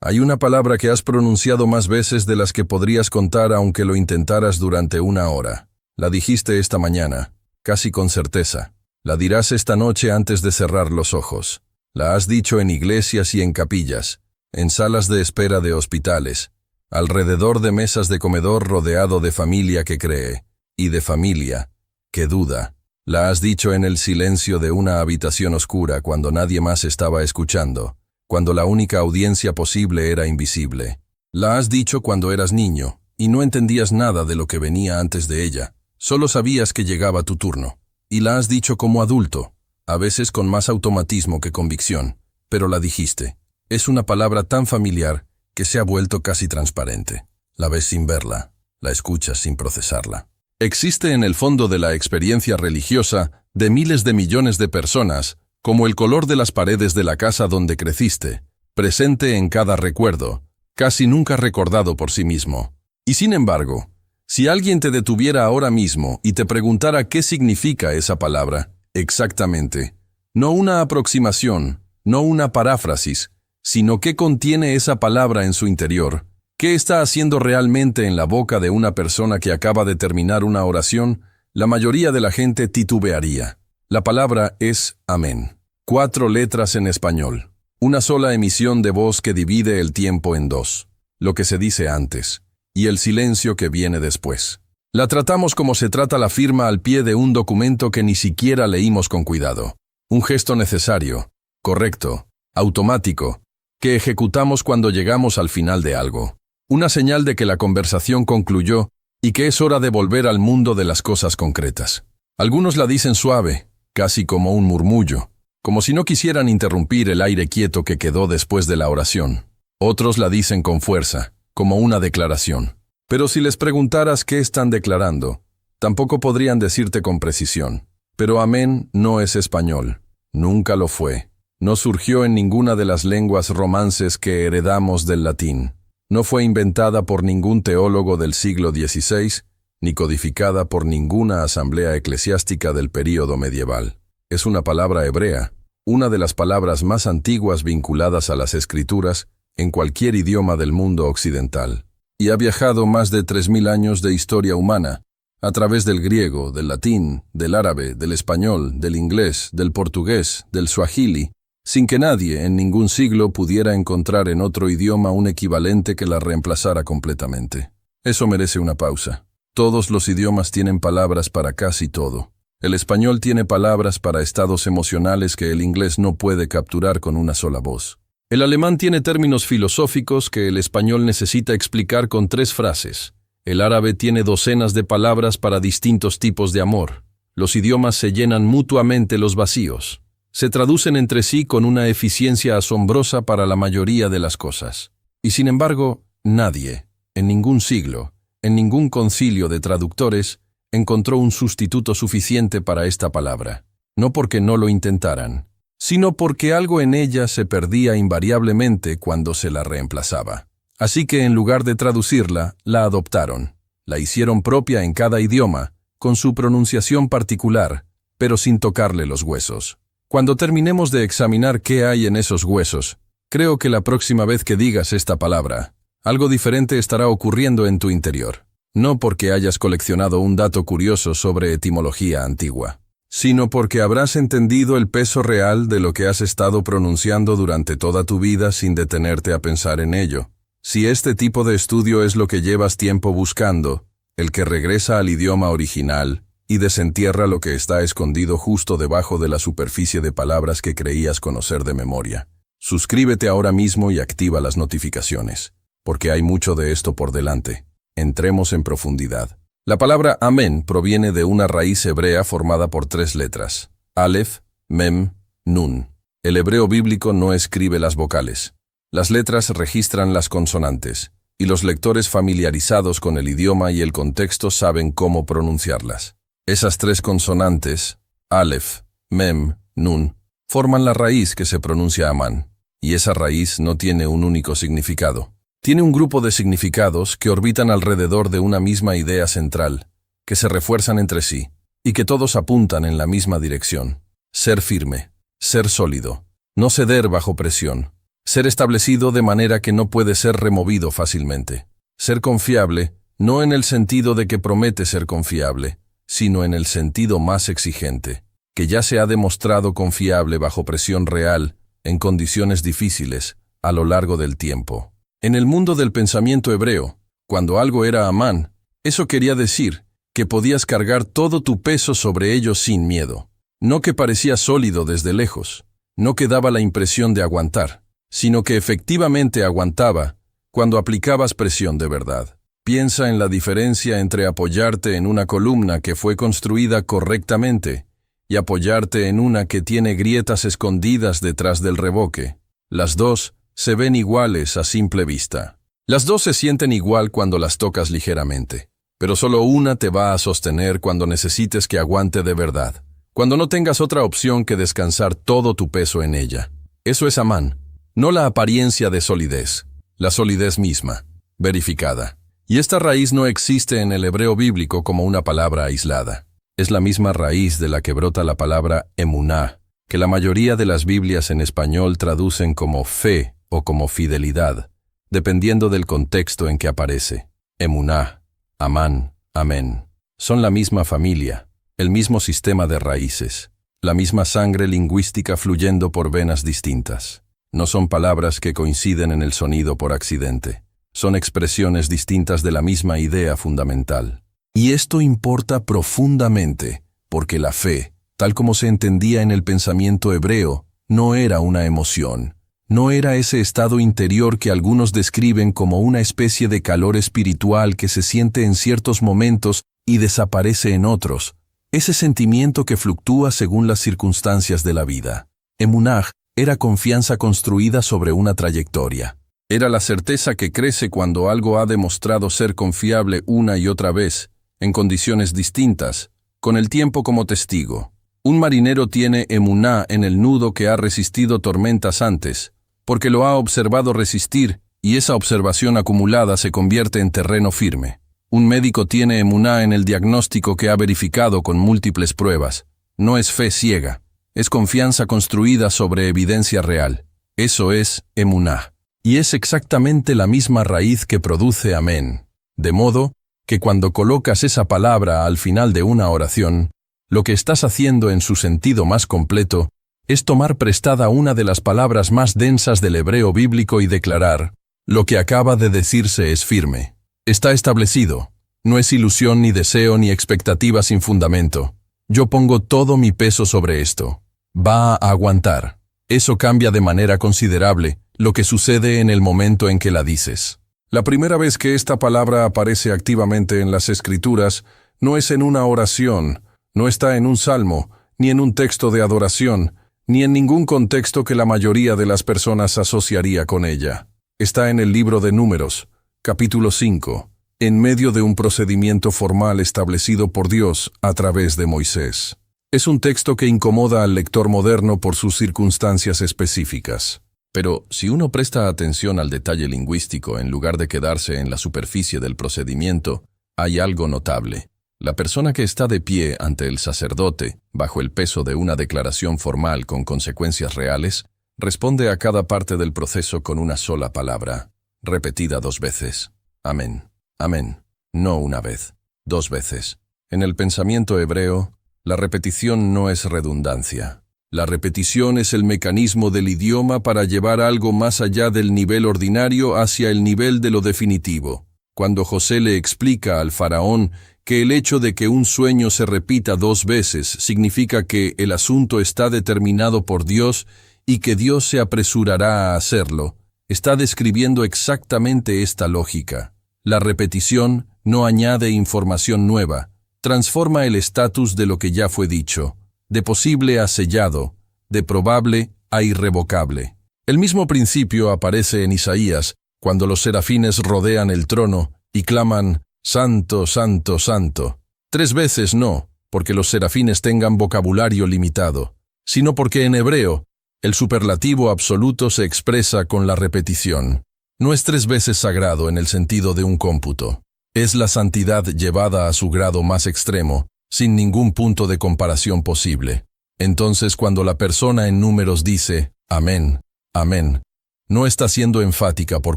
Hay una palabra que has pronunciado más veces de las que podrías contar aunque lo intentaras durante una hora. La dijiste esta mañana, casi con certeza. La dirás esta noche antes de cerrar los ojos. La has dicho en iglesias y en capillas, en salas de espera de hospitales, alrededor de mesas de comedor rodeado de familia que cree, y de familia que duda. La has dicho en el silencio de una habitación oscura cuando nadie más estaba escuchando, cuando la única audiencia posible era invisible. La has dicho cuando eras niño, y no entendías nada de lo que venía antes de ella, solo sabías que llegaba tu turno. Y la has dicho como adulto, a veces con más automatismo que convicción, pero la dijiste. Es una palabra tan familiar que se ha vuelto casi transparente. La ves sin verla, la escuchas sin procesarla. Existe en el fondo de la experiencia religiosa de miles de millones de personas, como el color de las paredes de la casa donde creciste, presente en cada recuerdo, casi nunca recordado por sí mismo. Y sin embargo, si alguien te detuviera ahora mismo y te preguntara qué significa esa palabra, exactamente, no una aproximación, no una paráfrasis, sino qué contiene esa palabra en su interior, qué está haciendo realmente en la boca de una persona que acaba de terminar una oración, la mayoría de la gente titubearía. La palabra es amén. 4 letras en español. Una sola emisión de voz que divide el tiempo en dos. Lo que se dice antes, y el silencio que viene después. La tratamos como se trata la firma al pie de un documento que ni siquiera leímos con cuidado. Un gesto necesario, correcto, automático, que ejecutamos cuando llegamos al final de algo. Una señal de que la conversación concluyó y que es hora de volver al mundo de las cosas concretas. Algunos la dicen suave, casi como un murmullo, como si no quisieran interrumpir el aire quieto que quedó después de la oración. Otros la dicen con fuerza, como una declaración. Pero si les preguntaras qué están declarando, tampoco podrían decirte con precisión. Pero amén no es español. Nunca lo fue. No surgió en ninguna de las lenguas romances que heredamos del latín. No fue inventada por ningún teólogo del siglo XVI, ni codificada por ninguna asamblea eclesiástica del período medieval. Es una palabra hebrea, una de las palabras más antiguas vinculadas a las escrituras en cualquier idioma del mundo occidental. Y ha viajado más de 3000 años de historia humana, a través del griego, del latín, del árabe, del español, del inglés, del portugués, del suajili, sin que nadie en ningún siglo pudiera encontrar en otro idioma un equivalente que la reemplazara completamente. Eso merece una pausa. Todos los idiomas tienen palabras para casi todo. El español tiene palabras para estados emocionales que el inglés no puede capturar con una sola voz. El alemán tiene términos filosóficos que el español necesita explicar con 3 frases. El árabe tiene docenas de palabras para distintos tipos de amor. Los idiomas se llenan mutuamente los vacíos. Se traducen entre sí con una eficiencia asombrosa para la mayoría de las cosas. Y sin embargo, nadie, en ningún siglo, en ningún concilio de traductores, encontró un sustituto suficiente para esta palabra. No porque no lo intentaran, sino porque algo en ella se perdía invariablemente cuando se la reemplazaba. Así que en lugar de traducirla, la adoptaron. La hicieron propia en cada idioma, con su pronunciación particular, pero sin tocarle los huesos. Cuando terminemos de examinar qué hay en esos huesos, creo que la próxima vez que digas esta palabra, algo diferente estará ocurriendo en tu interior. No porque hayas coleccionado un dato curioso sobre etimología antigua, sino porque habrás entendido el peso real de lo que has estado pronunciando durante toda tu vida sin detenerte a pensar en ello. Si este tipo de estudio es lo que llevas tiempo buscando, el que regresa al idioma original y desentierra lo que está escondido justo debajo de la superficie de palabras que creías conocer de memoria. Suscríbete ahora mismo y activa las notificaciones, porque hay mucho de esto por delante. Entremos en profundidad. La palabra amén proviene de una raíz hebrea formada por 3 letras: Aleph, Mem, Nun. El hebreo bíblico no escribe las vocales. Las letras registran las consonantes, y los lectores familiarizados con el idioma y el contexto saben cómo pronunciarlas. Esas 3 consonantes, Aleph, Mem, Nun, forman la raíz que se pronuncia amán, y esa raíz no tiene un único significado. Tiene un grupo de significados que orbitan alrededor de una misma idea central, que se refuerzan entre sí, y que todos apuntan en la misma dirección. Ser firme, ser sólido, no ceder bajo presión, Ser establecido de manera que no puede ser removido fácilmente. Ser confiable, no en el sentido de que promete ser confiable, sino en el sentido más exigente, que ya se ha demostrado confiable bajo presión real, en condiciones difíciles, a lo largo del tiempo. En el mundo del pensamiento hebreo, cuando algo era Amán, eso quería decir que podías cargar todo tu peso sobre ello sin miedo. No que parecía sólido desde lejos, no que daba la impresión de aguantar, sino que efectivamente aguantaba cuando aplicabas presión de verdad. Piensa en la diferencia entre apoyarte en una columna que fue construida correctamente y apoyarte en una que tiene grietas escondidas detrás del revoque. Las dos se ven iguales a simple vista. Las dos se sienten igual cuando las tocas ligeramente, pero solo una te va a sostener cuando necesites que aguante de verdad, cuando no tengas otra opción que descansar todo tu peso en ella. Eso es Amán, no la apariencia de solidez, la solidez misma, verificada. Y esta raíz no existe en el hebreo bíblico como una palabra aislada. Es la misma raíz de la que brota la palabra emuná, que la mayoría de las Biblias en español traducen como fe o como fidelidad, dependiendo del contexto en que aparece. Emuná, Amán, amén. Son la misma familia, el mismo sistema de raíces, la misma sangre lingüística fluyendo por venas distintas. No son palabras que coinciden en el sonido por accidente. Son expresiones distintas de la misma idea fundamental. Y esto importa profundamente, porque la fe, tal como se entendía en el pensamiento hebreo, no era una emoción. No era ese estado interior que algunos describen como una especie de calor espiritual que se siente en ciertos momentos y desaparece en otros. Ese sentimiento que fluctúa según las circunstancias de la vida. Emunah era confianza construida sobre una trayectoria. Era la certeza que crece cuando algo ha demostrado ser confiable una y otra vez, en condiciones distintas, con el tiempo como testigo. Un marinero tiene emuná en el nudo que ha resistido tormentas antes, porque lo ha observado resistir, y esa observación acumulada se convierte en terreno firme. Un médico tiene emuná en el diagnóstico que ha verificado con múltiples pruebas. No es fe ciega, es confianza construida sobre evidencia real. Eso es emuná. Y es exactamente la misma raíz que produce amén. De modo que cuando colocas esa palabra al final de una oración, lo que estás haciendo en su sentido más completo es tomar prestada una de las palabras más densas del hebreo bíblico y declarar: lo que acaba de decirse es firme. Está establecido. No es ilusión ni deseo ni expectativa sin fundamento. Yo pongo todo mi peso sobre esto. Va a aguantar. Eso cambia de manera considerable lo que sucede en el momento en que la dices. La primera vez que esta palabra aparece activamente en las Escrituras no es en una oración, no está en un salmo, ni en un texto de adoración, ni en ningún contexto que la mayoría de las personas asociaría con ella. Está en el libro de Números, capítulo 5, en medio de un procedimiento formal establecido por Dios a través de Moisés. Es un texto que incomoda al lector moderno por sus circunstancias específicas. Pero si uno presta atención al detalle lingüístico en lugar de quedarse en la superficie del procedimiento, hay algo notable. La persona que está de pie ante el sacerdote, bajo el peso de una declaración formal con consecuencias reales, responde a cada parte del proceso con una sola palabra, repetida 2 veces. Amén. Amén. No una vez, 2 veces. En el pensamiento hebreo, la repetición no es redundancia. La repetición es el mecanismo del idioma para llevar algo más allá del nivel ordinario hacia el nivel de lo definitivo. Cuando José le explica al faraón que el hecho de que un sueño se repita 2 veces significa que el asunto está determinado por Dios y que Dios se apresurará a hacerlo, está describiendo exactamente esta lógica. La repetición no añade información nueva, transforma el estatus de lo que ya fue dicho, de posible a sellado, de probable a irrevocable. El mismo principio aparece en Isaías, cuando los serafines rodean el trono y claman: Santo, Santo, Santo. 3 veces no, porque los serafines tengan vocabulario limitado, sino porque en hebreo, el superlativo absoluto se expresa con la repetición. No es 3 veces sagrado en el sentido de un cómputo. Es la santidad llevada a su grado más extremo, sin ningún punto de comparación posible. Entonces, cuando la persona en Números dice: Amén, amén, No está siendo enfática por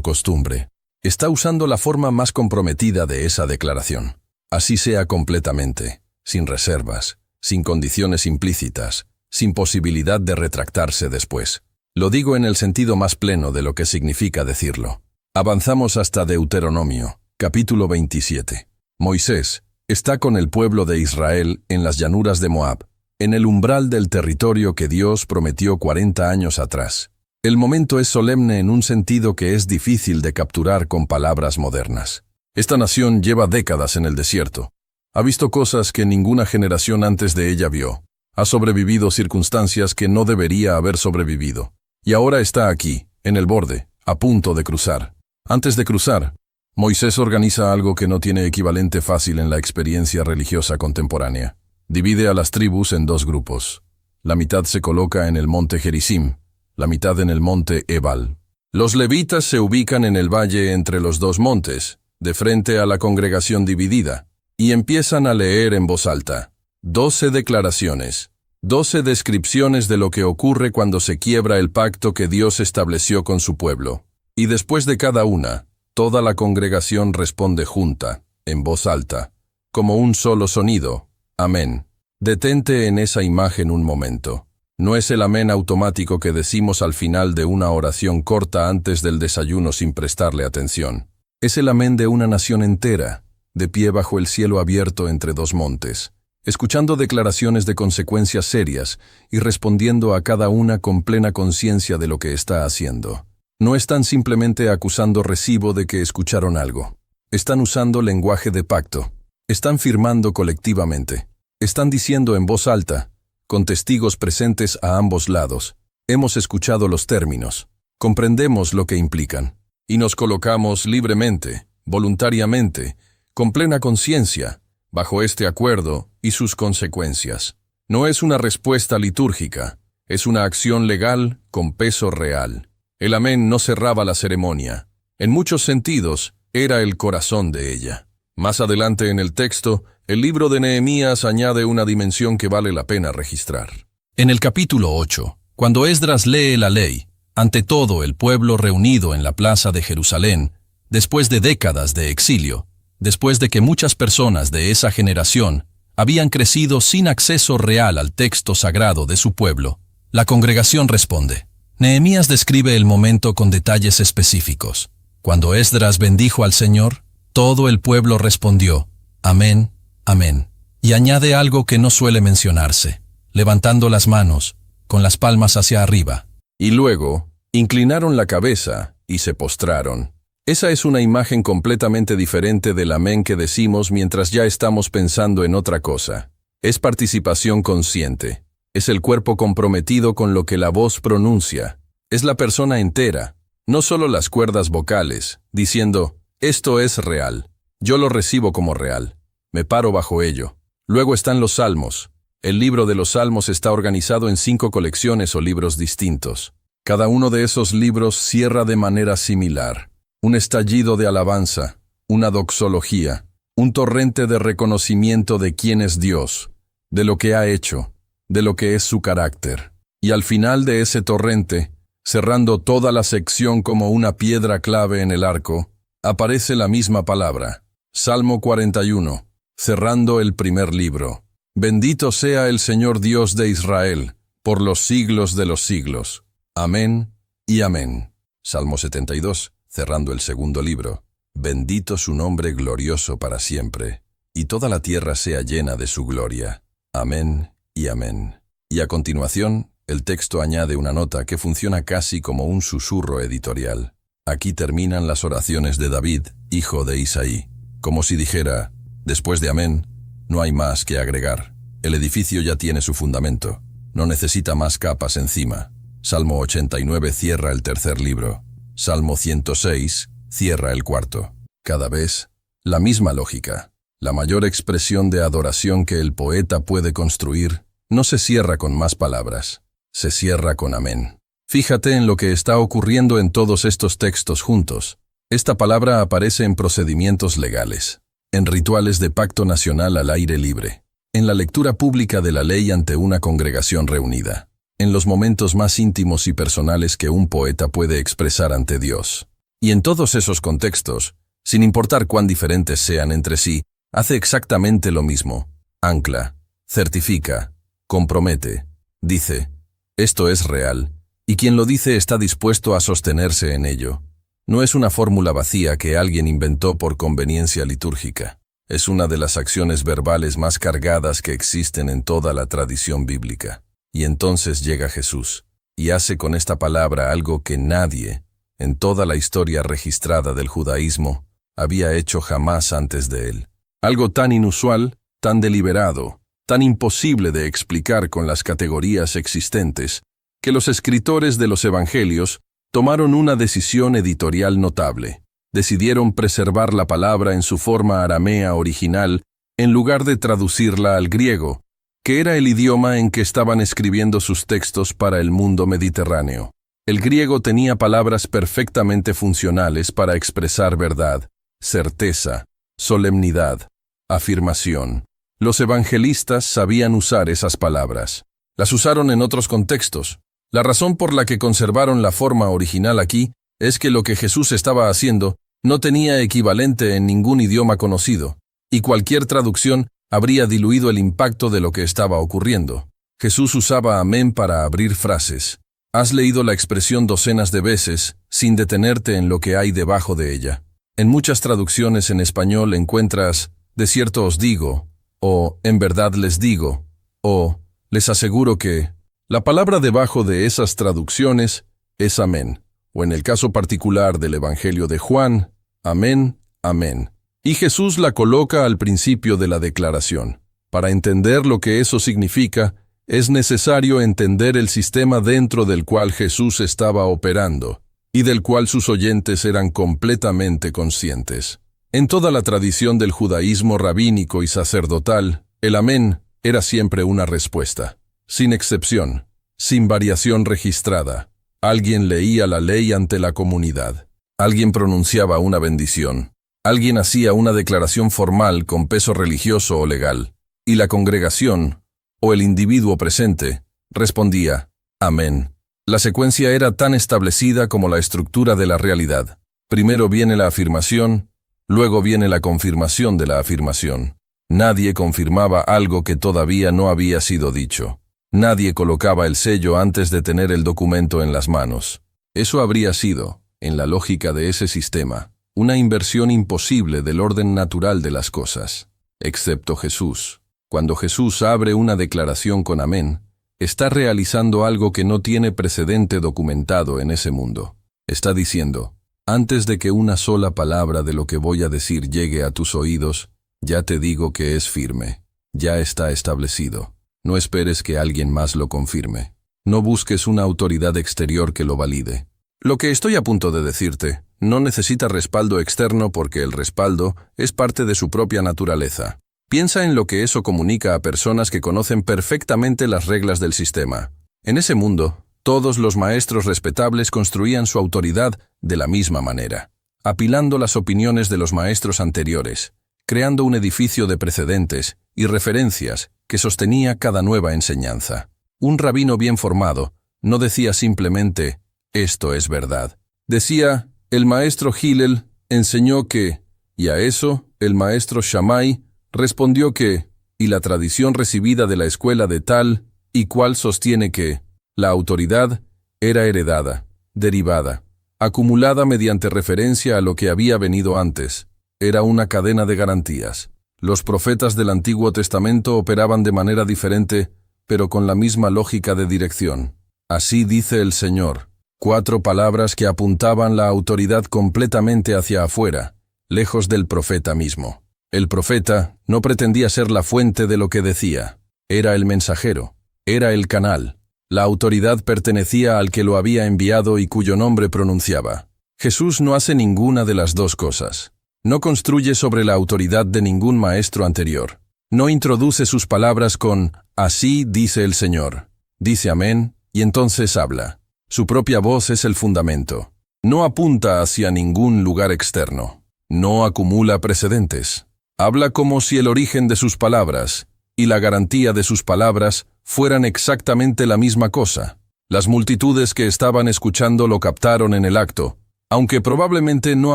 costumbre. Está usando la forma más comprometida de esa declaración. Así sea completamente, sin reservas, sin condiciones implícitas, sin posibilidad de retractarse después. Lo digo en el sentido más pleno de lo que significa decirlo. Avanzamos hasta Deuteronomio, capítulo 27. Moisés está con el pueblo de Israel en las llanuras de Moab, en el umbral del territorio que Dios prometió 40 años atrás. El momento es solemne en un sentido que es difícil de capturar con palabras modernas. Esta nación lleva décadas en el desierto. Ha visto cosas que ninguna generación antes de ella vio. Ha sobrevivido circunstancias que no debería haber sobrevivido. Y ahora está aquí, en el borde, a punto de cruzar. Antes de cruzar, Moisés organiza algo que no tiene equivalente fácil en la experiencia religiosa contemporánea. Divide a las tribus en dos grupos. La mitad se coloca en el monte Gerizim, la mitad en el monte Ebal. Los levitas se ubican en el valle entre los dos montes, de frente a la congregación dividida, y empiezan a leer en voz alta. 12 declaraciones, 12 descripciones de lo que ocurre cuando se quiebra el pacto que Dios estableció con su pueblo. Y después de cada una, toda la congregación responde junta, en voz alta, como un solo sonido. Amén. Detente en esa imagen un momento. No es el amén automático que decimos al final de una oración corta antes del desayuno sin prestarle atención. Es el amén de una nación entera, de pie bajo el cielo abierto entre dos montes, escuchando declaraciones de consecuencias serias y respondiendo a cada una con plena conciencia de lo que está haciendo. No están simplemente acusando recibo de que escucharon algo. Están usando lenguaje de pacto. Están firmando colectivamente. Están diciendo en voz alta, con testigos presentes a ambos lados. Hemos escuchado los términos. Comprendemos lo que implican. Y nos colocamos libremente, voluntariamente, con plena conciencia, bajo este acuerdo y sus consecuencias. No es una respuesta litúrgica, es una acción legal con peso real. El amén no cerraba la ceremonia. En muchos sentidos, era el corazón de ella. Más adelante en el texto, el libro de Nehemías añade una dimensión que vale la pena registrar. En el capítulo 8, cuando Esdras lee la ley, ante todo el pueblo reunido en la plaza de Jerusalén, después de décadas de exilio, después de que muchas personas de esa generación habían crecido sin acceso real al texto sagrado de su pueblo, la congregación responde. Nehemías describe el momento con detalles específicos. Cuando Esdras bendijo al Señor, todo el pueblo respondió, Amén, Amén. Y añade algo que no suele mencionarse, levantando las manos, con las palmas hacia arriba. Y luego, inclinaron la cabeza y se postraron. Esa es una imagen completamente diferente del amén que decimos mientras ya estamos pensando en otra cosa. Es participación consciente. Es el cuerpo comprometido con lo que la voz pronuncia. Es la persona entera, no solo las cuerdas vocales, diciendo, esto es real. Yo lo recibo como real. Me paro bajo ello. Luego están los salmos. El libro de los salmos está organizado en 5 colecciones o libros distintos. Cada uno de esos libros cierra de manera similar. Un estallido de alabanza, una doxología, un torrente de reconocimiento de quién es Dios, de lo que ha hecho, de lo que es su carácter. Y al final de ese torrente, cerrando toda la sección como una piedra clave en el arco, aparece la misma palabra. Salmo 41, cerrando el primer libro. Bendito sea el Señor Dios de Israel, por los siglos de los siglos. Amén y amén. Salmo 72, cerrando el segundo libro. Bendito su nombre glorioso para siempre, y toda la tierra sea llena de su gloria. Amén y amén. Y a continuación, el texto añade una nota que funciona casi como un susurro editorial. Aquí terminan las oraciones de David, hijo de Isaí, como si dijera, después de amén, no hay más que agregar. El edificio ya tiene su fundamento, no necesita más capas encima. Salmo 89 cierra el tercer libro. Salmo 106 cierra el cuarto. Cada vez, la misma lógica. La mayor expresión de adoración que el poeta puede construir no se cierra con más palabras, se cierra con amén. Fíjate en lo que está ocurriendo en todos estos textos juntos. Esta palabra aparece en procedimientos legales, en rituales de pacto nacional al aire libre, en la lectura pública de la ley ante una congregación reunida. en los momentos más íntimos y personales que un poeta puede expresar ante Dios. Y en todos esos contextos, sin importar cuán diferentes sean entre sí, hace exactamente lo mismo. Ancla, certifica, compromete, dice, esto es real, y quien lo dice está dispuesto a sostenerse en ello. No es una fórmula vacía que alguien inventó por conveniencia litúrgica. Es una de las acciones verbales más cargadas que existen en toda la tradición bíblica. Y entonces llega Jesús, y hace con esta palabra algo que nadie, en toda la historia registrada del judaísmo, había hecho jamás antes de él. Algo tan inusual, tan deliberado, tan imposible de explicar con las categorías existentes, que los escritores de los evangelios tomaron una decisión editorial notable. Decidieron preservar la palabra en su forma aramea original en lugar de traducirla al griego, que era el idioma en que estaban escribiendo sus textos para el mundo mediterráneo. El griego tenía palabras perfectamente funcionales para expresar verdad, certeza, solemnidad, afirmación. Los evangelistas sabían usar esas palabras. Las usaron en otros contextos. La razón por la que conservaron la forma original aquí es que lo que Jesús estaba haciendo no tenía equivalente en ningún idioma conocido, y cualquier traducción habría diluido el impacto de lo que estaba ocurriendo. Jesús usaba amén para abrir frases. Has leído la expresión docenas de veces, sin detenerte en lo que hay debajo de ella. En muchas traducciones en español encuentras, de cierto os digo, o en verdad les digo, o les aseguro que. La palabra debajo de esas traducciones es amén, o en el caso particular del Evangelio de Juan, amén, amén. Y Jesús la coloca al principio de la declaración. Para entender lo que eso significa, es necesario entender el sistema dentro del cual Jesús estaba operando, y del cual sus oyentes eran completamente conscientes. En toda la tradición del judaísmo rabínico y sacerdotal, el amén era siempre una respuesta. Sin excepción, sin variación registrada. Alguien leía la ley ante la comunidad. Alguien pronunciaba una bendición. Alguien hacía una declaración formal con peso religioso o legal. Y la congregación, o el individuo presente, respondía, amén. La secuencia era tan establecida como la estructura de la realidad. Primero viene la afirmación, luego viene la confirmación de la afirmación. Nadie confirmaba algo que todavía no había sido dicho. Nadie colocaba el sello antes de tener el documento en las manos. Eso habría sido, en la lógica de ese sistema, una inversión imposible del orden natural de las cosas. Excepto Jesús. Cuando Jesús abre una declaración con amén, está realizando algo que no tiene precedente documentado en ese mundo. Está diciendo, antes de que una sola palabra de lo que voy a decir llegue a tus oídos, ya te digo que es firme. Ya está establecido. No esperes que alguien más lo confirme. No busques una autoridad exterior que lo valide. Lo que estoy a punto de decirte no necesita respaldo externo porque el respaldo es parte de su propia naturaleza. Piensa en lo que eso comunica a personas que conocen perfectamente las reglas del sistema. En ese mundo, todos los maestros respetables construían su autoridad de la misma manera, apilando las opiniones de los maestros anteriores, creando un edificio de precedentes y referencias que sostenía cada nueva enseñanza. Un rabino bien formado no decía simplemente, esto es verdad. Decía, el maestro Hillel enseñó que, y a eso el maestro Shammai respondió que, y la tradición recibida de la escuela de tal y cual sostiene que, la autoridad era heredada, derivada, acumulada mediante referencia a lo que había venido antes. Era una cadena de garantías. Los profetas del Antiguo Testamento operaban de manera diferente, pero con la misma lógica de dirección. Así dice el Señor. 4 palabras que apuntaban la autoridad completamente hacia afuera, lejos del profeta mismo. El profeta no pretendía ser la fuente de lo que decía. Era el mensajero. Era el canal. La autoridad pertenecía al que lo había enviado y cuyo nombre pronunciaba. Jesús no hace ninguna de las dos cosas. No construye sobre la autoridad de ningún maestro anterior. No introduce sus palabras con, así dice el Señor. Dice amén, y entonces habla. Su propia voz es el fundamento. No apunta hacia ningún lugar externo. No acumula precedentes. Habla como si el origen de sus palabras y la garantía de sus palabras fueran exactamente la misma cosa. Las multitudes que estaban escuchando lo captaron en el acto, aunque probablemente no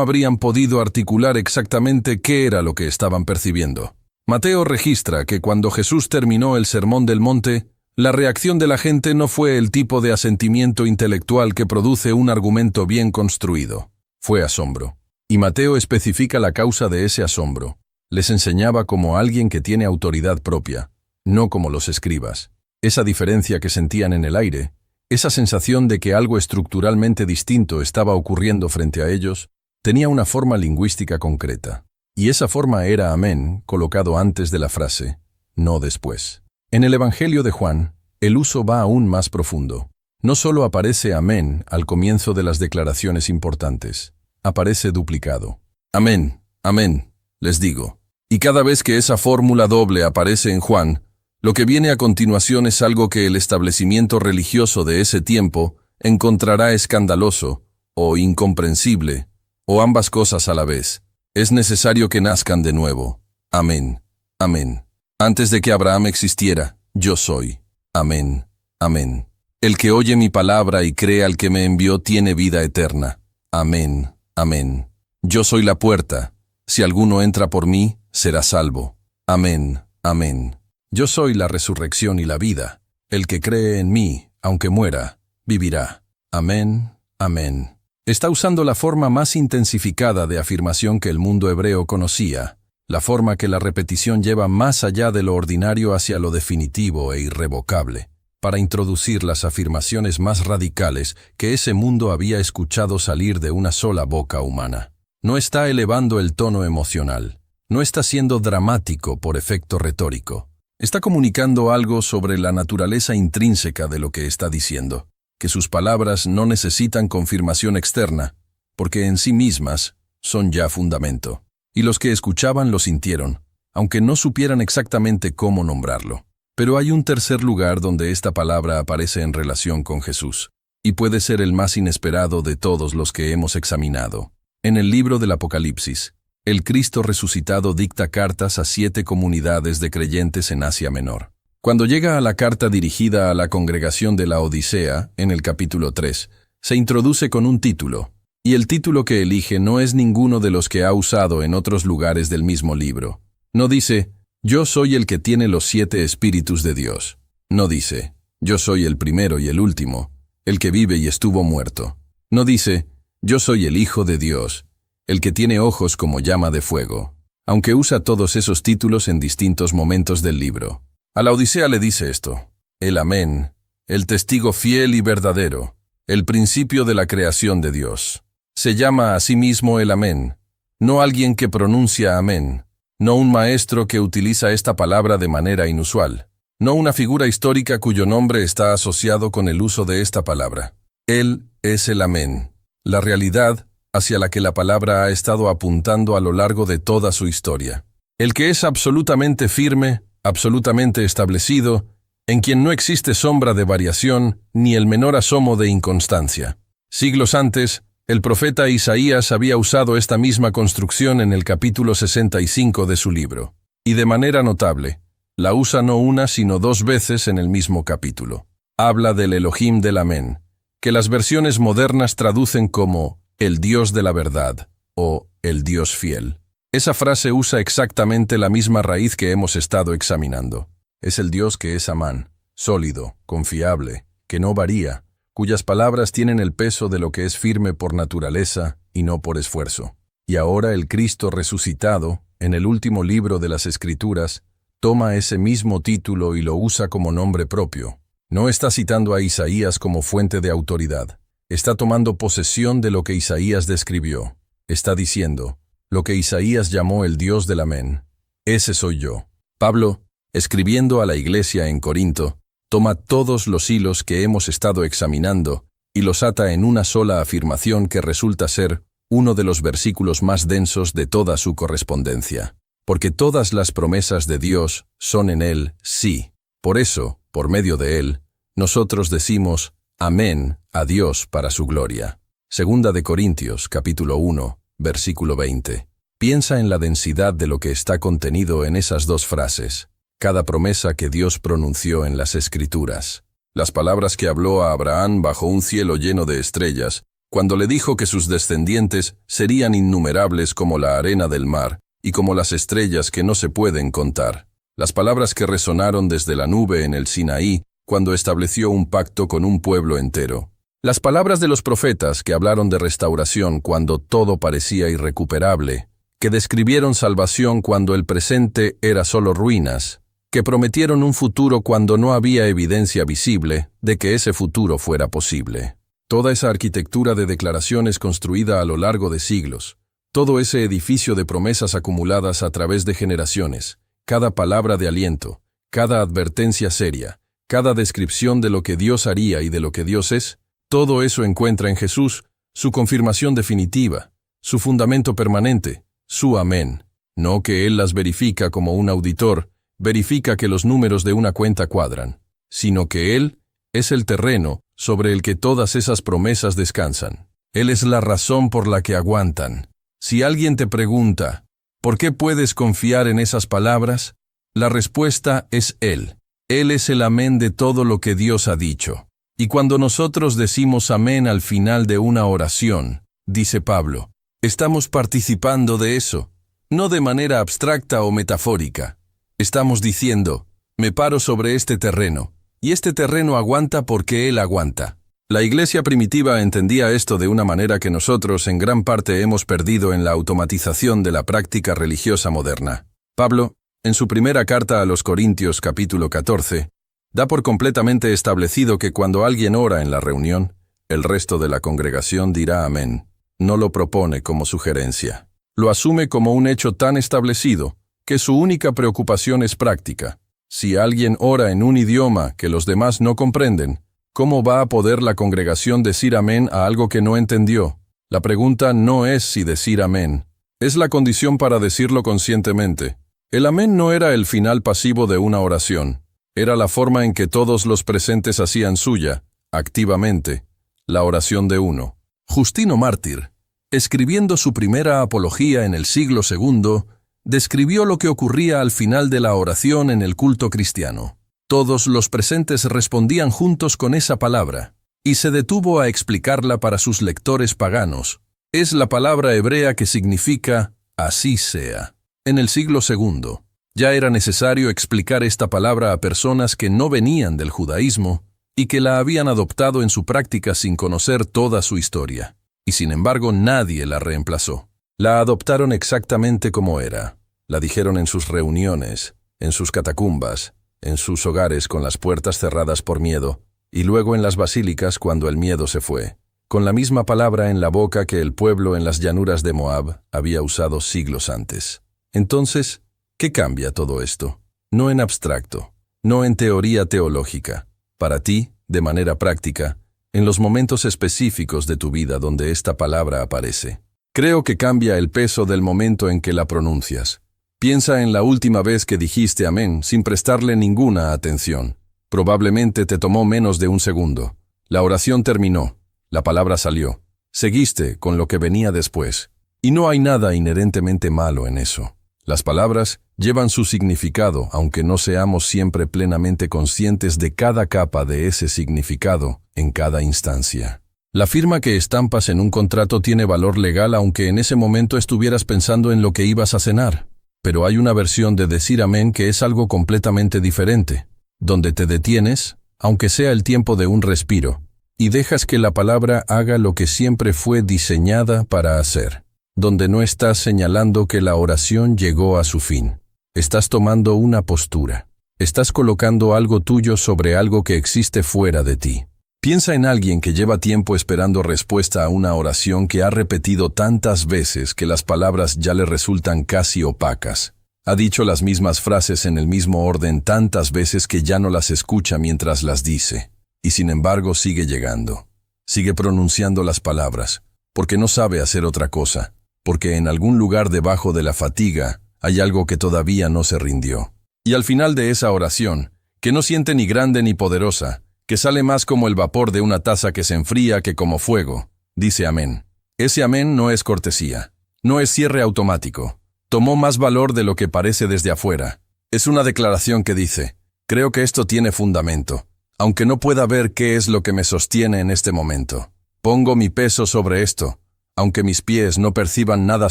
habrían podido articular exactamente qué era lo que estaban percibiendo. Mateo registra que cuando Jesús terminó el Sermón del Monte, la reacción de la gente no fue el tipo de asentimiento intelectual que produce un argumento bien construido. Fue asombro. Y Mateo especifica la causa de ese asombro. Les enseñaba como alguien que tiene autoridad propia, no como los escribas. Esa diferencia que sentían en el aire, esa sensación de que algo estructuralmente distinto estaba ocurriendo frente a ellos, tenía una forma lingüística concreta. Y esa forma era amén, colocado antes de la frase, no después. En el Evangelio de Juan, el uso va aún más profundo. No solo aparece amén al comienzo de las declaraciones importantes, aparece duplicado. Amén, amén, les digo. Y cada vez que esa fórmula doble aparece en Juan, lo que viene a continuación es algo que el establecimiento religioso de ese tiempo encontrará escandaloso, o incomprensible, o ambas cosas a la vez. Es necesario que nazcan de nuevo. Amén, amén. Antes de que Abraham existiera, yo soy. Amén, amén. El que oye mi palabra y cree al que me envió tiene vida eterna. Amén, amén. Yo soy la puerta. Si alguno entra por mí, será salvo. Amén, amén. Yo soy la resurrección y la vida. El que cree en mí, aunque muera, vivirá. Amén, amén. Está usando la forma más intensificada de afirmación que el mundo hebreo conocía, la forma que la repetición lleva más allá de lo ordinario hacia lo definitivo e irrevocable, para introducir las afirmaciones más radicales que ese mundo había escuchado salir de una sola boca humana. No está elevando el tono emocional, no está siendo dramático por efecto retórico. Está comunicando algo sobre la naturaleza intrínseca de lo que está diciendo, que sus palabras no necesitan confirmación externa, porque en sí mismas son ya fundamento. Y los que escuchaban lo sintieron, aunque no supieran exactamente cómo nombrarlo. Pero hay un tercer lugar donde esta palabra aparece en relación con Jesús, y puede ser el más inesperado de todos los que hemos examinado. En el libro del Apocalipsis, el Cristo resucitado dicta cartas a 7 comunidades de creyentes en Asia Menor. Cuando llega a la carta dirigida a la congregación de la Odisea, en el capítulo 3, se introduce con un título, y el título que elige no es ninguno de los que ha usado en otros lugares del mismo libro. No dice, yo soy el que tiene los 7 espíritus de Dios. No dice, yo soy el primero y el último, el que vive y estuvo muerto. No dice, yo soy el Hijo de Dios, el que tiene ojos como llama de fuego, aunque usa todos esos títulos en distintos momentos del libro. A la Odisea le dice esto, el Amén, el testigo fiel y verdadero, el principio de la creación de Dios. Se llama a sí mismo el Amén, no alguien que pronuncia Amén, no un maestro que utiliza esta palabra de manera inusual, no una figura histórica cuyo nombre está asociado con el uso de esta palabra. Él es el Amén, la realidad hacia la que la palabra ha estado apuntando a lo largo de toda su historia. El que es absolutamente firme, absolutamente establecido, en quien no existe sombra de variación ni el menor asomo de inconstancia. Siglos antes, el profeta Isaías había usado esta misma construcción en el capítulo 65 de su libro, y de manera notable, la usa no una sino 2 veces en el mismo capítulo. Habla del Elohim del Amén, que las versiones modernas traducen como el Dios de la verdad o el Dios fiel. Esa frase usa exactamente la misma raíz que hemos estado examinando. Es el Dios que es Amán, sólido, confiable, que no varía, cuyas palabras tienen el peso de lo que es firme por naturaleza y no por esfuerzo. Y ahora el Cristo resucitado, en el último libro de las Escrituras, toma ese mismo título y lo usa como nombre propio. No está citando a Isaías como fuente de autoridad. Está tomando posesión de lo que Isaías describió. Está diciendo, lo que Isaías llamó el Dios del Amén. Ese soy yo. Pablo, escribiendo a la iglesia en Corinto, toma todos los hilos que hemos estado examinando y los ata en una sola afirmación que resulta ser uno de los versículos más densos de toda su correspondencia. Porque todas las promesas de Dios son en Él sí. Por eso, por medio de Él, nosotros decimos Amén a Dios para su gloria. Segunda de Corintios, capítulo 1, versículo 20. Piensa en la densidad de lo que está contenido en esas 2 frases. cada promesa que Dios pronunció en las Escrituras. Las palabras que habló a Abraham bajo un cielo lleno de estrellas, cuando le dijo que sus descendientes serían innumerables como la arena del mar y como las estrellas que no se pueden contar. Las palabras que resonaron desde la nube en el Sinaí, cuando estableció un pacto con un pueblo entero. Las palabras de los profetas que hablaron de restauración cuando todo parecía irrecuperable, que describieron salvación cuando el presente era solo ruinas, que prometieron un futuro cuando no había evidencia visible de que ese futuro fuera posible. Toda esa arquitectura de declaraciones construida a lo largo de siglos, todo ese edificio de promesas acumuladas a través de generaciones, cada palabra de aliento, cada advertencia seria, cada descripción de lo que Dios haría y de lo que Dios es, todo eso encuentra en Jesús su confirmación definitiva, su fundamento permanente, su amén. No que Él las verifica como un auditor, verifica que los números de una cuenta cuadran, sino que Él es el terreno sobre el que todas esas promesas descansan. Él es la razón por la que aguantan. Si alguien te pregunta, ¿por qué puedes confiar en esas palabras? La respuesta es Él. Él es el amén de todo lo que Dios ha dicho. Y cuando nosotros decimos amén al final de una oración, dice Pablo, estamos participando de eso, no de manera abstracta o metafórica. Estamos diciendo, me paro sobre este terreno, y este terreno aguanta porque Él aguanta. La iglesia primitiva entendía esto de una manera que nosotros en gran parte hemos perdido en la automatización de la práctica religiosa moderna. Pablo, en su primera carta a los Corintios capítulo 14, da por completamente establecido que cuando alguien ora en la reunión, el resto de la congregación dirá amén. No lo propone como sugerencia. Lo asume como un hecho tan establecido que su única preocupación es práctica. Si alguien ora en un idioma que los demás no comprenden, ¿cómo va a poder la congregación decir amén a algo que no entendió? La pregunta no es si decir amén. Es la condición para decirlo conscientemente. El amén no era el final pasivo de una oración. Era la forma en que todos los presentes hacían suya, activamente, la oración de uno. Justino Mártir, escribiendo su primera apología en el siglo II, describió lo que ocurría al final de la oración en el culto cristiano. Todos los presentes respondían juntos con esa palabra, y se detuvo a explicarla para sus lectores paganos. Es la palabra hebrea que significa así sea. En el siglo II, ya era necesario explicar esta palabra a personas que no venían del judaísmo y que la habían adoptado en su práctica sin conocer toda su historia. Y sin embargo nadie la reemplazó. La adoptaron exactamente como era. La dijeron en sus reuniones, en sus catacumbas, en sus hogares con las puertas cerradas por miedo, y luego en las basílicas cuando el miedo se fue, con la misma palabra en la boca que el pueblo en las llanuras de Moab había usado siglos antes. Entonces, ¿qué cambia todo esto? No en abstracto, no en teoría teológica. Para ti, de manera práctica, en los momentos específicos de tu vida donde esta palabra aparece. Creo que cambia el peso del momento en que la pronuncias. Piensa en la última vez que dijiste amén sin prestarle ninguna atención. Probablemente te tomó menos de un segundo. La oración terminó. La palabra salió. Seguiste con lo que venía después. Y no hay nada inherentemente malo en eso. Las palabras llevan su significado, aunque no seamos siempre plenamente conscientes de cada capa de ese significado en cada instancia. La firma que estampas en un contrato tiene valor legal aunque en ese momento estuvieras pensando en lo que ibas a cenar. Pero hay una versión de decir amén que es algo completamente diferente, donde te detienes, aunque sea el tiempo de un respiro, y dejas que la palabra haga lo que siempre fue diseñada para hacer, donde no estás señalando que la oración llegó a su fin. Estás tomando una postura. Estás colocando algo tuyo sobre algo que existe fuera de ti. Piensa en alguien que lleva tiempo esperando respuesta a una oración que ha repetido tantas veces que las palabras ya le resultan casi opacas. Ha dicho las mismas frases en el mismo orden tantas veces que ya no las escucha mientras las dice. Y sin embargo sigue llegando. Sigue pronunciando las palabras, porque no sabe hacer otra cosa, porque en algún lugar debajo de la fatiga hay algo que todavía no se rindió. Y al final de esa oración, que no siente ni grande ni poderosa, que sale más como el vapor de una taza que se enfría que como fuego, dice amén. Ese amén no es cortesía, no es cierre automático. Tomó más valor de lo que parece desde afuera. Es una declaración que dice, creo que esto tiene fundamento, aunque no pueda ver qué es lo que me sostiene en este momento. Pongo mi peso sobre esto, aunque mis pies no perciban nada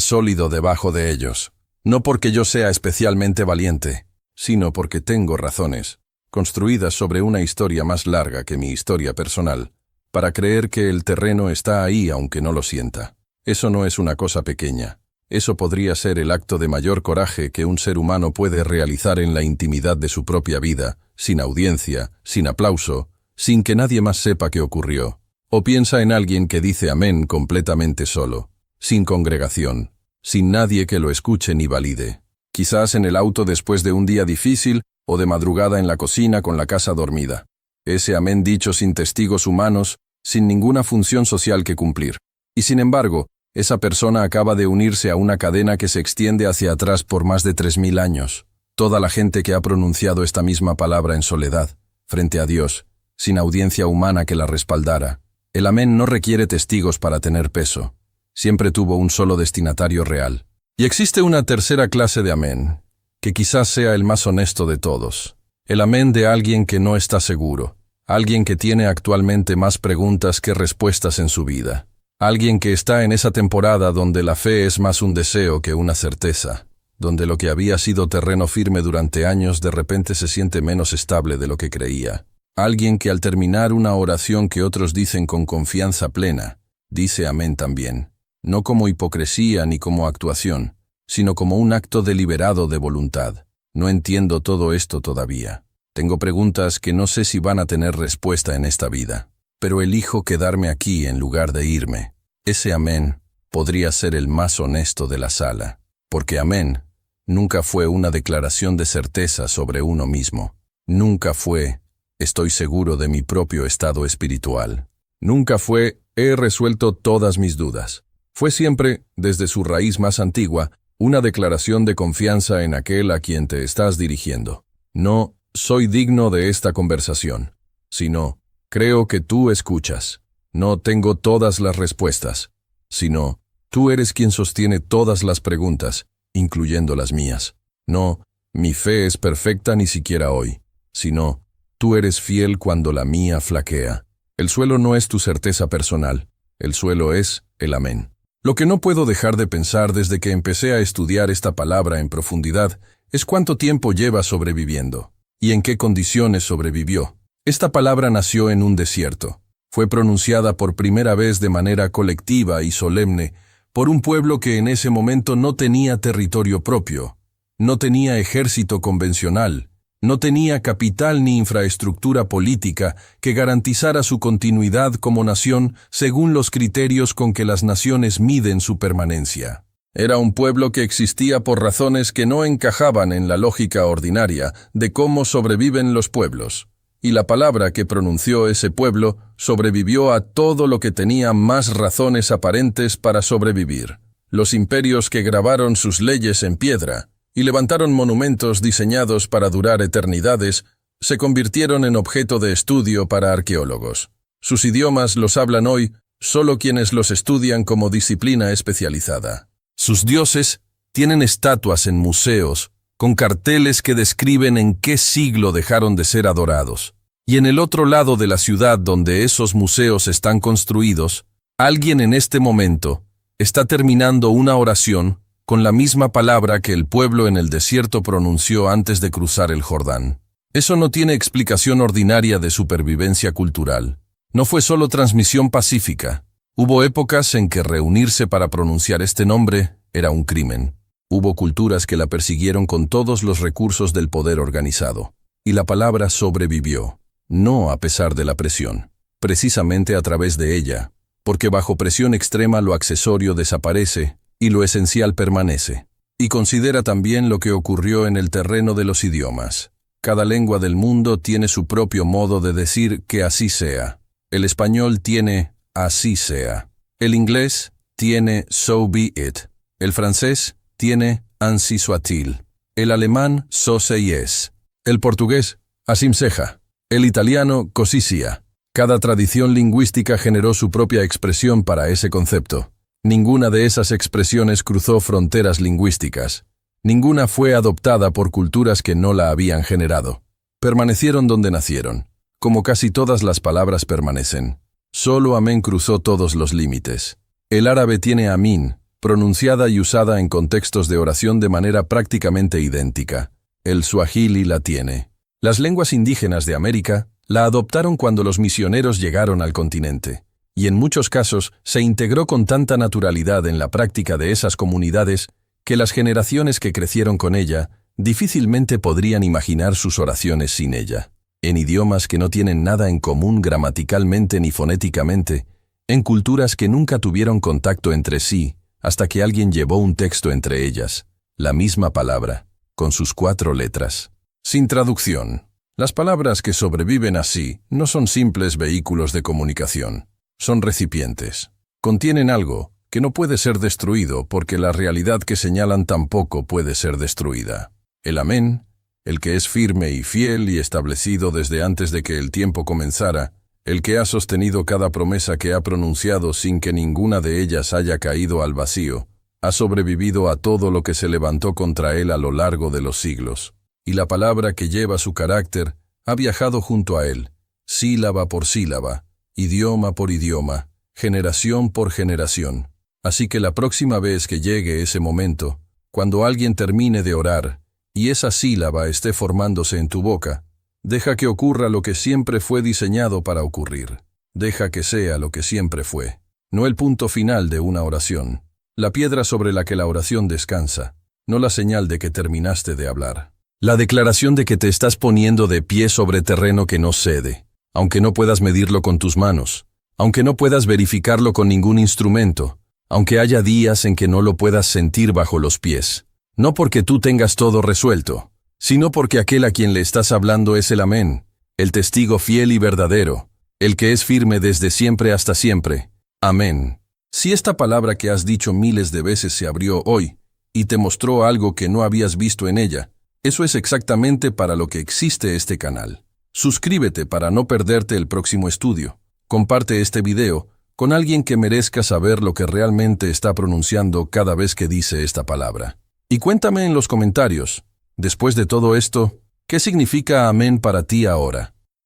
sólido debajo de ellos. No porque yo sea especialmente valiente, sino porque tengo razones, construidas sobre una historia más larga que mi historia personal, para creer que el terreno está ahí aunque no lo sienta. Eso no es una cosa pequeña. Eso podría ser el acto de mayor coraje que un ser humano puede realizar en la intimidad de su propia vida, sin audiencia, sin aplauso, sin que nadie más sepa qué ocurrió. O piensa en alguien que dice amén completamente solo, sin congregación, sin nadie que lo escuche ni valide. Quizás en el auto después de un día difícil o de madrugada en la cocina con la casa dormida. Ese amén dicho sin testigos humanos, sin ninguna función social que cumplir. Y sin embargo, esa persona acaba de unirse a una cadena que se extiende hacia atrás por más de 3000 años. Toda la gente que ha pronunciado esta misma palabra en soledad, frente a Dios, sin audiencia humana que la respaldara. El amén no requiere testigos para tener peso. Siempre tuvo un solo destinatario real. Y existe una tercera clase de amén, que quizás sea el más honesto de todos. El amén de alguien que no está seguro. Alguien que tiene actualmente más preguntas que respuestas en su vida. Alguien que está en esa temporada donde la fe es más un deseo que una certeza, donde lo que había sido terreno firme durante años de repente se siente menos estable de lo que creía. Alguien que al terminar una oración que otros dicen con confianza plena, dice amén también, no como hipocresía ni como actuación, sino como un acto deliberado de voluntad. No entiendo todo esto todavía. Tengo preguntas que no sé si van a tener respuesta en esta vida. Pero elijo quedarme aquí en lugar de irme. Ese amén podría ser el más honesto de la sala, porque amén nunca fue una declaración de certeza sobre uno mismo. Nunca fue, estoy seguro de mi propio estado espiritual. Nunca fue, he resuelto todas mis dudas. Fue siempre, desde su raíz más antigua, una declaración de confianza en aquel a quien te estás dirigiendo. No, soy digno de esta conversación, sino, creo que tú escuchas. No tengo todas las respuestas, sino, tú eres quien sostiene todas las preguntas, incluyendo las mías. No, mi fe es perfecta ni siquiera hoy, sino, tú eres fiel cuando la mía flaquea. El suelo no es tu certeza personal, el suelo es el amén. Lo que no puedo dejar de pensar desde que empecé a estudiar esta palabra en profundidad es cuánto tiempo lleva sobreviviendo, y en qué condiciones sobrevivió. Esta palabra nació en un desierto. Fue pronunciada por primera vez de manera colectiva y solemne por un pueblo que en ese momento no tenía territorio propio, no tenía ejército convencional, no tenía capital ni infraestructura política que garantizara su continuidad como nación según los criterios con que las naciones miden su permanencia. Era un pueblo que existía por razones que no encajaban en la lógica ordinaria de cómo sobreviven los pueblos. Y la palabra que pronunció ese pueblo sobrevivió a todo lo que tenía más razones aparentes para sobrevivir. Los imperios que grabaron sus leyes en piedra y levantaron monumentos diseñados para durar eternidades se convirtieron en objeto de estudio para arqueólogos. Sus idiomas los hablan hoy solo quienes los estudian como disciplina especializada. Sus dioses tienen estatuas en museos, con carteles que describen en qué siglo dejaron de ser adorados. Y en el otro lado de la ciudad donde esos museos están construidos, alguien en este momento está terminando una oración con la misma palabra que el pueblo en el desierto pronunció antes de cruzar el Jordán. Eso no tiene explicación ordinaria de supervivencia cultural. No fue solo transmisión pacífica. Hubo épocas en que reunirse para pronunciar este nombre era un crimen. Hubo culturas que la persiguieron con todos los recursos del poder organizado. Y la palabra sobrevivió, no a pesar de la presión, precisamente a través de ella, porque bajo presión extrema lo accesorio desaparece y lo esencial permanece. Y considera también lo que ocurrió en el terreno de los idiomas. Cada lengua del mundo tiene su propio modo de decir que así sea. El español tiene así sea. El inglés tiene so be it. El francés tiene ainsi soit-il. El alemán so se es. El portugués asim seja. El italiano così sia. Cada tradición lingüística generó su propia expresión para ese concepto. Ninguna de esas expresiones cruzó fronteras lingüísticas. Ninguna fue adoptada por culturas que no la habían generado. Permanecieron donde nacieron, como casi todas las palabras permanecen. Solo amén cruzó todos los límites. El árabe tiene amín, pronunciada y usada en contextos de oración de manera prácticamente idéntica. El suajili la tiene. Las lenguas indígenas de América la adoptaron cuando los misioneros llegaron al continente, y en muchos casos se integró con tanta naturalidad en la práctica de esas comunidades que las generaciones que crecieron con ella difícilmente podrían imaginar sus oraciones sin ella. En idiomas que no tienen nada en común gramaticalmente ni fonéticamente, en culturas que nunca tuvieron contacto entre sí, hasta que alguien llevó un texto entre ellas, la misma palabra, con sus 4 letras. Sin traducción. Las palabras que sobreviven así no son simples vehículos de comunicación, son recipientes. Contienen algo que no puede ser destruido porque la realidad que señalan tampoco puede ser destruida. El amén, el que es firme y fiel y establecido desde antes de que el tiempo comenzara, el que ha sostenido cada promesa que ha pronunciado sin que ninguna de ellas haya caído al vacío, ha sobrevivido a todo lo que se levantó contra él a lo largo de los siglos. Y la palabra que lleva su carácter ha viajado junto a él, sílaba por sílaba, idioma por idioma, generación por generación. Así que la próxima vez que llegue ese momento, cuando alguien termine de orar, y esa sílaba esté formándose en tu boca, deja que ocurra lo que siempre fue diseñado para ocurrir. Deja que sea lo que siempre fue, no el punto final de una oración, la piedra sobre la que la oración descansa, no la señal de que terminaste de hablar. La declaración de que te estás poniendo de pie sobre terreno que no cede, aunque no puedas medirlo con tus manos, aunque no puedas verificarlo con ningún instrumento, aunque haya días en que no lo puedas sentir bajo los pies. No porque tú tengas todo resuelto, sino porque aquel a quien le estás hablando es el amén, el testigo fiel y verdadero, el que es firme desde siempre hasta siempre. Amén. Si esta palabra que has dicho miles de veces se abrió hoy, y te mostró algo que no habías visto en ella, eso es exactamente para lo que existe este canal. Suscríbete para no perderte el próximo estudio. Comparte este video con alguien que merezca saber lo que realmente está pronunciando cada vez que dice esta palabra. Y cuéntame en los comentarios, después de todo esto, ¿qué significa amén para ti ahora?